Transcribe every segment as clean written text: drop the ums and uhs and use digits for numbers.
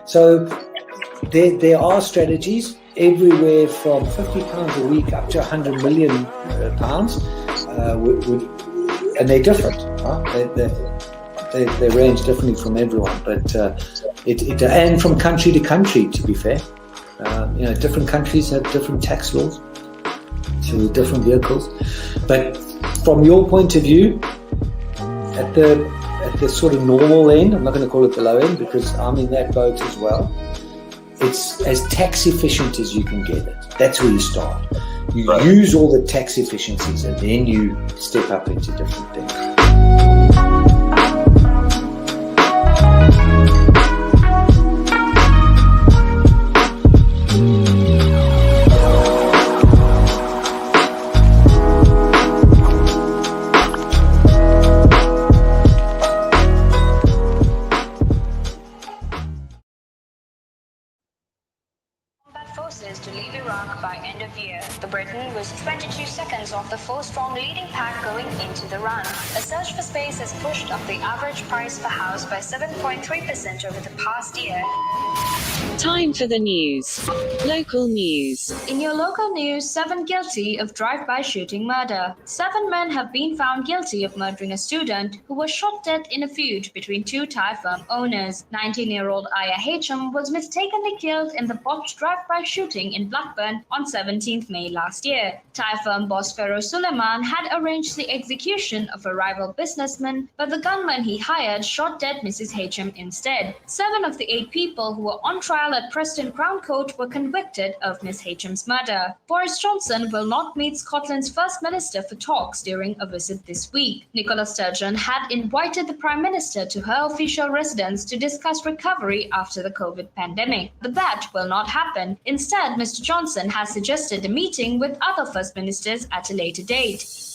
So there are strategies everywhere from £50 a week up to £100 million, and they're different. Huh? They range differently from everyone, but and from country to country, to be fair. Different countries have different tax laws, so different vehicles. But from your point of view, at the sort of normal end, I'm not going to call it the low end because I'm in that boat as well. It's as tax efficient as you can get it. That's where you start. You use all the tax efficiencies and then you step up into different things. Forces to leave Iraq by end of year. The Britain was 22 seconds off the four-strong leading pack going into the run. A search for space has pushed up the average price per house by 7.3% over the past year. Time for the news. Local news. In your local news, 7 guilty of drive-by shooting murder. 7 men have been found guilty of murdering a student who was shot dead in a feud between 2 Thai firm owners. 19-year-old Aya Hacham was mistakenly killed in the botched drive-by shooting in Blackburn on 17th May last year. Thai firm boss Feroz Suleiman had arranged the execution of a rival businessman, but the gunman he hired shot dead Mrs. Hacham instead. 7 of the 8 people who were on trial at Preston Crown Court were convicted of Miss Hacham's murder. Boris Johnson will not meet Scotland's First Minister for talks during a visit this week. Nicola Sturgeon had invited the Prime Minister to her official residence to discuss recovery after the COVID pandemic. But that will not happen. Instead, Mr. Johnson has suggested a meeting with other First Ministers at a later date.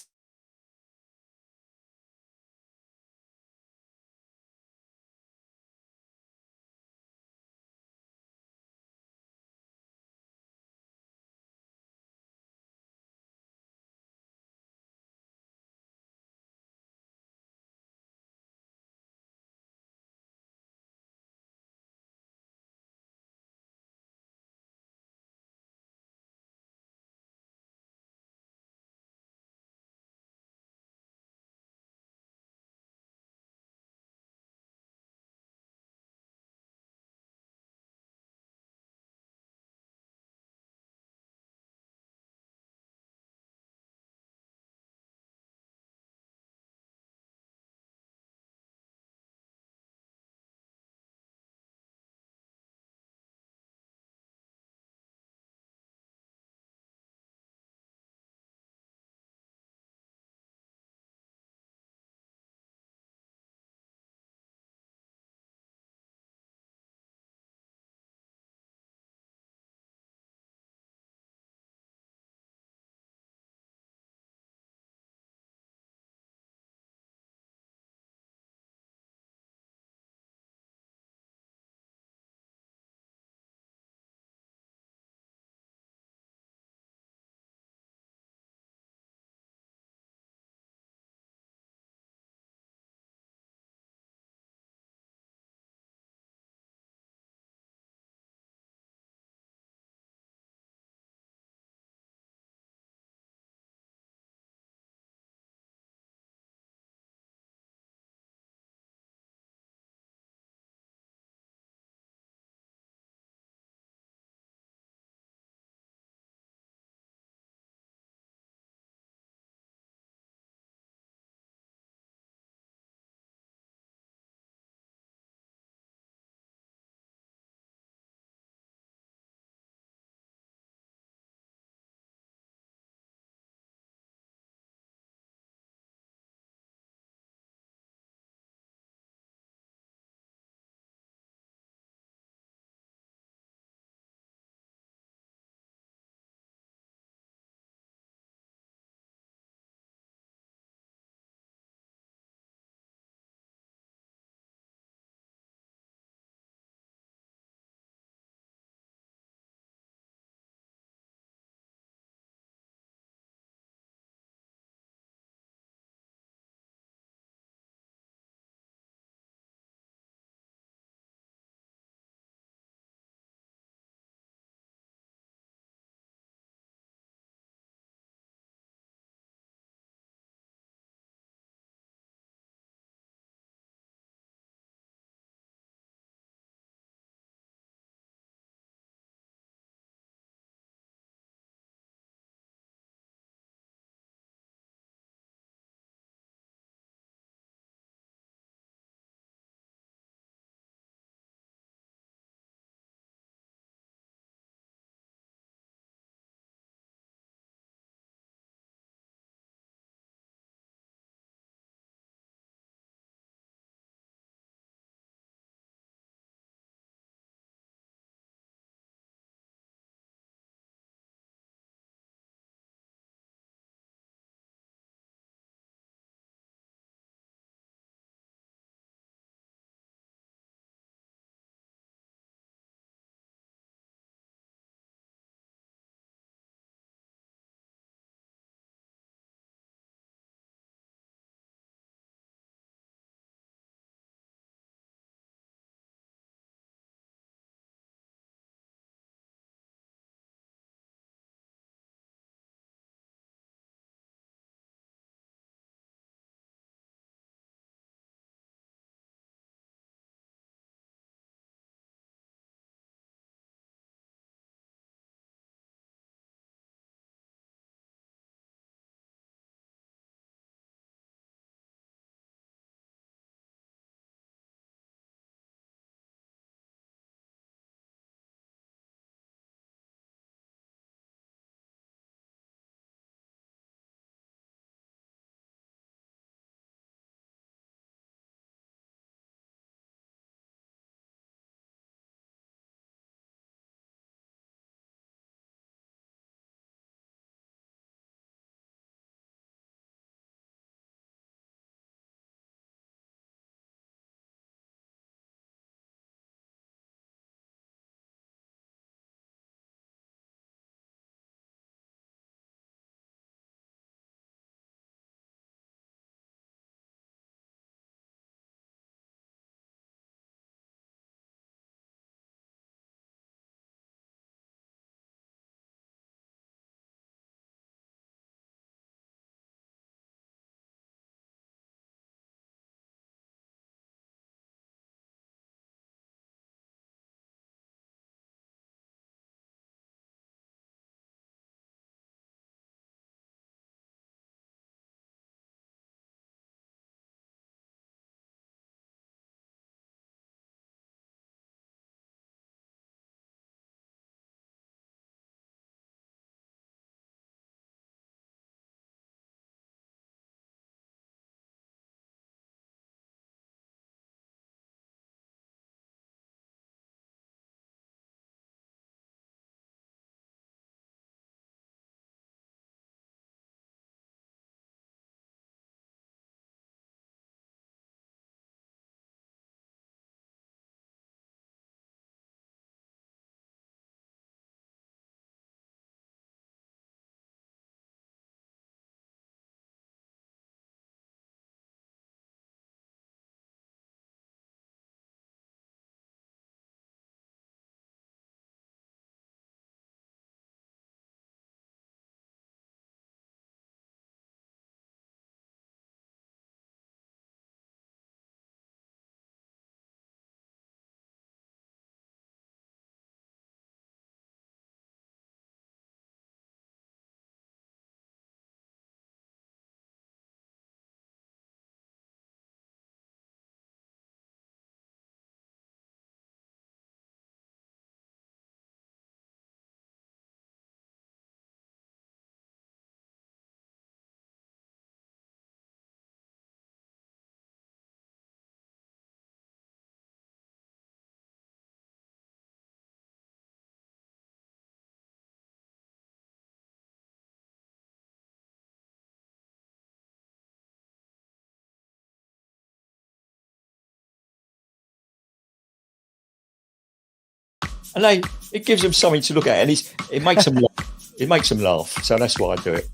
and it gives them something to look at, and it makes them laugh. It makes them laugh. So that's why I do it.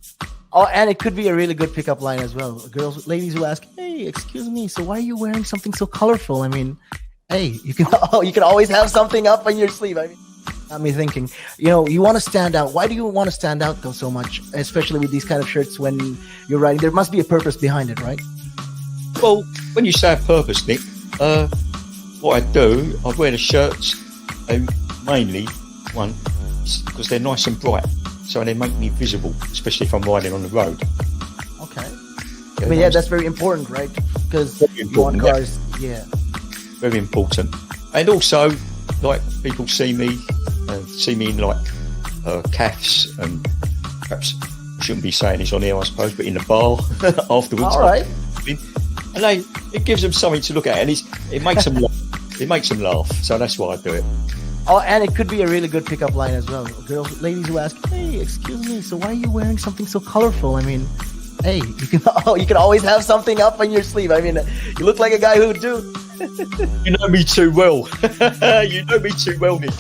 Oh, and it could be a really good pickup line as well. Ladies who ask, "Hey, excuse me, so why are you wearing something so colorful?" I mean, hey, you can always have something up on your sleeve. I mean, got me thinking. You want to stand out. Why do you want to stand out though so much, especially with these kind of shirts when you're riding? There must be a purpose behind it, right? Well, when you say a purpose, Nick, what I do, I wear the shirts mainly because they're nice and bright, so they make me visible, especially if I'm riding on the road. Okay. Yeah, I mean, yeah, that's very important, right? Because you want cars, yeah. Very important. And also, like, people see me in like calves, and perhaps I shouldn't be saying this on here, I suppose, but in the bar afterwards. All right. And it gives them something to look at, and it makes them laugh. It makes them laugh. So that's why I do it. Oh, and it could be a really good pickup line as well. Ladies who ask, "Hey, excuse me, so why are you wearing something so colorful?" I mean, hey, you can always have something up on your sleeve. I mean, you look like a guy who would do. You know me too well. You know me too well, Nick.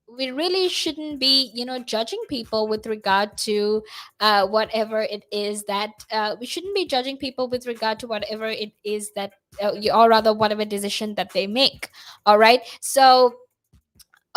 we really shouldn't be, judging people with regard to whatever it is that we shouldn't be judging people with regard to whatever it is that or rather whatever decision that they make. All right, so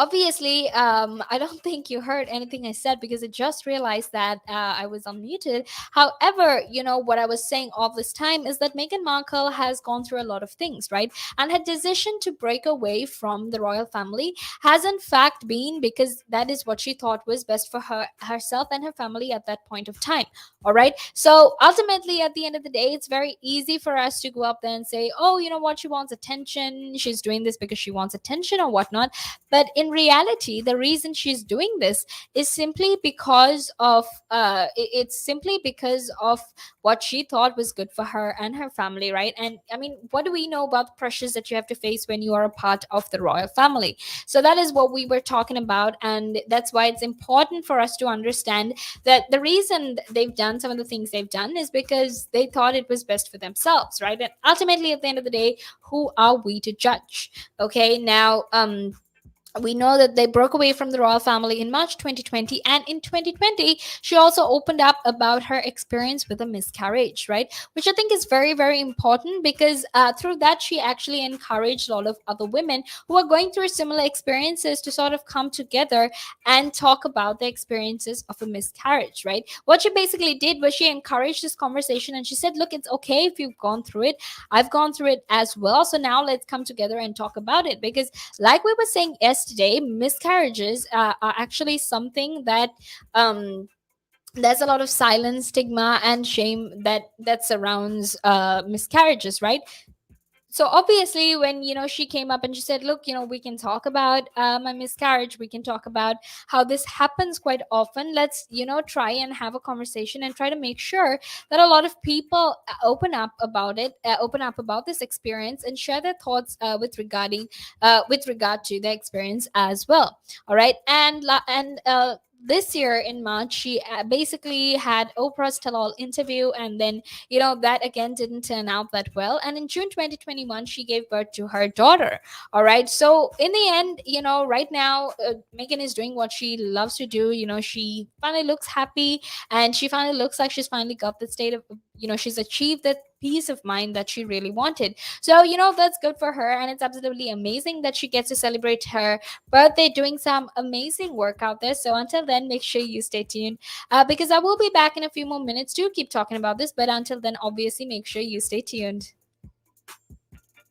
obviously, I don't think you heard anything I said because I just realized that I was unmuted. However, what I was saying all this time is that Meghan Markle has gone through a lot of things, right? And her decision to break away from the royal family has in fact been because that is what she thought was best for herself and her family at that point of time. All right, so ultimately at the end of the day, it's very easy for us to go up there and say, oh, you know what, she wants attention, she's doing this because she wants attention or whatnot. But in reality, the reason she's doing this is simply because of it's simply because of what she thought was good for her and her family, right? And I mean, what do we know about the pressures that you have to face when you are a part of the royal family? So that is what we were talking about, and that's why it's important for us to understand that the reason they've done some of the things they've done is because they thought it was best for themselves, right? And ultimately at the end of the day, who are we to judge? Okay, now we know that they broke away from the royal family in March 2020, and in 2020 she also opened up about her experience with a miscarriage, right? Which I think is very, very important because through that she actually encouraged a lot of other women who are going through similar experiences to sort of come together and talk about the experiences of a miscarriage, right? What she basically did was she encouraged this conversation and she said, look, it's okay if you've gone through it, I've gone through it as well, so now let's come together and talk about it. Because like we were saying yesterday, miscarriages are actually something that there's a lot of silence, stigma, and shame that surrounds miscarriages, right? So obviously when she came up and she said, look, we can talk about my miscarriage, we can talk about how this happens quite often, let's try and have a conversation and try to make sure that a lot of people open up about this experience and share their thoughts with regard to the experience as well. All right, and this year in March, she basically had Oprah's tell-all interview, and then that again didn't turn out that well. And in June 2021, she gave birth to her daughter. All right, so in the end, right now, Megan is doing what she loves to do. She finally looks happy, and she finally looks like she's finally got the state of, she's achieved that peace of mind that she really wanted. So that's good for her, and it's absolutely amazing that she gets to celebrate her birthday doing some amazing work out there. So until then, make sure you stay tuned, because I will be back in a few more minutes to keep talking about this. But until then, obviously, make sure you stay tuned.